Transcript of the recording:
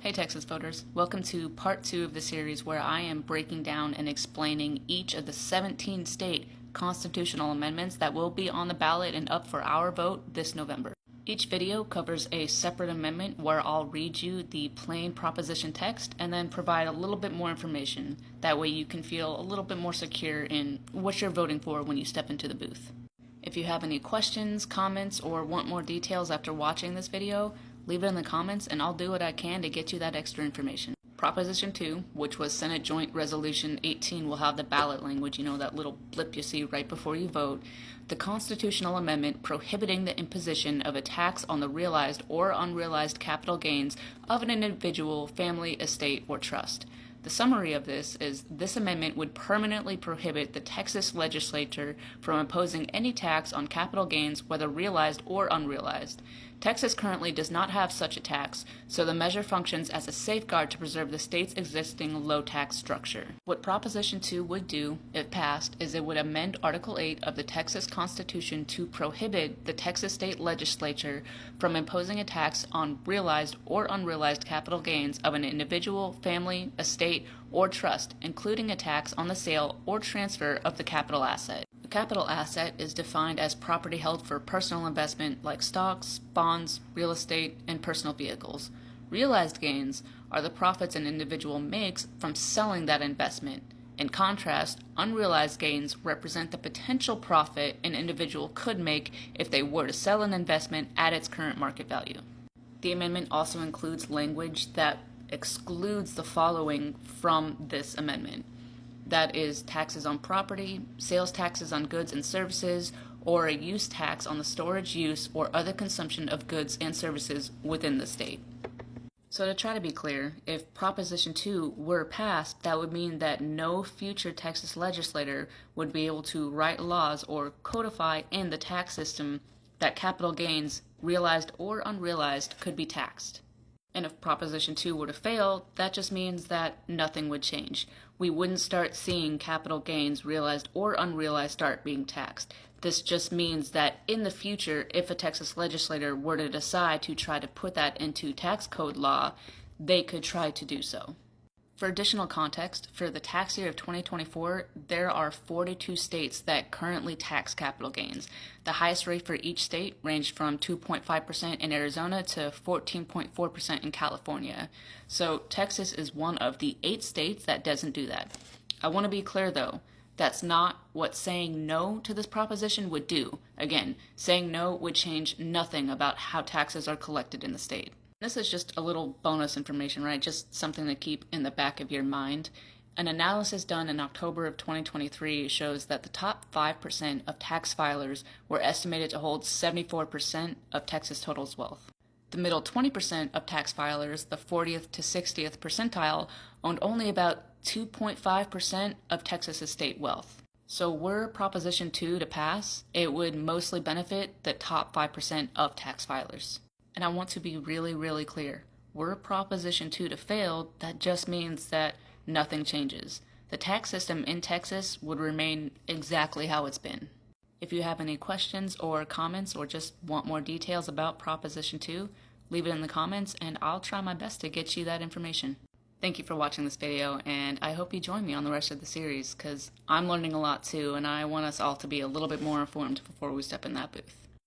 Hey Texas voters, welcome to part 2 of the series where I am breaking down and explaining each of the 17 state constitutional amendments that will be on the ballot and up for our vote this November. Each video covers a separate amendment where I'll read you the plain proposition text and then provide a little bit more information. That way you can feel a little bit more secure in what you're voting for when you step into the booth. If you have any questions, comments, or want more details after watching this video, leave it in the comments and I'll do what I can to get you that extra information. Proposition 2, which was Senate Joint Resolution 18, will have the ballot language, that little blip you see right before you vote. The constitutional amendment prohibiting the imposition of a tax on the realized or unrealized capital gains of an individual, family, estate, or trust. The summary of this is this amendment would permanently prohibit the Texas legislature from imposing any tax on capital gains, whether realized or unrealized. Texas currently does not have such a tax, so the measure functions as a safeguard to preserve the state's existing low tax structure. What Proposition 2 would do, if passed, is it would amend Article 8 of the Texas Constitution to prohibit the Texas state legislature from imposing a tax on realized or unrealized capital gains of an individual, family, estate, or trust, including a tax on the sale or transfer of the capital asset. A capital asset is defined as property held for personal investment like stocks, bonds, real estate, and personal vehicles. Realized gains are the profits an individual makes from selling that investment. In contrast, unrealized gains represent the potential profit an individual could make if they were to sell an investment at its current market value. The amendment also includes language that excludes the following from this amendment. That is taxes on property, sales taxes on goods and services, or a use tax on the storage, use, or other consumption of goods and services within the state. So to try to be clear, if Proposition 2 were passed, that would mean that no future Texas legislator would be able to write laws or codify in the tax system that capital gains, realized or unrealized, could be taxed. And if Proposition 2 were to fail, that just means that nothing would change. We wouldn't start seeing capital gains, realized or unrealized, start being taxed. This just means that in the future, if a Texas legislator were to decide to try to put that into tax code law, they could try to do so. For additional context, for the tax year of 2024, there are 42 states that currently tax capital gains. The highest rate for each state ranged from 2.5% in Arizona to 14.4% in California. So Texas is one of the 8 states that doesn't do that. I want to be clear though, that's not what saying no to this proposition would do. Again, saying no would change nothing about how taxes are collected in the state. This is just a little bonus information, right? Just something to keep in the back of your mind. An analysis done in October of 2023 shows that the top 5% of tax filers were estimated to hold 74% of Texas total wealth. The middle 20% of tax filers, the 40th to 60th percentile, owned only about 2.5% of Texas's state wealth. So were Proposition 2 to pass, it would mostly benefit the top 5% of tax filers. And I want to be really, really clear. Were Proposition 2 to fail, that just means that nothing changes. The tax system in Texas would remain exactly how it's been. If you have any questions or comments or just want more details about Proposition 2, leave it in the comments and I'll try my best to get you that information. Thank you for watching this video, and I hope you join me on the rest of the series, because I'm learning a lot too, and I want us all to be a little bit more informed before we step in that booth.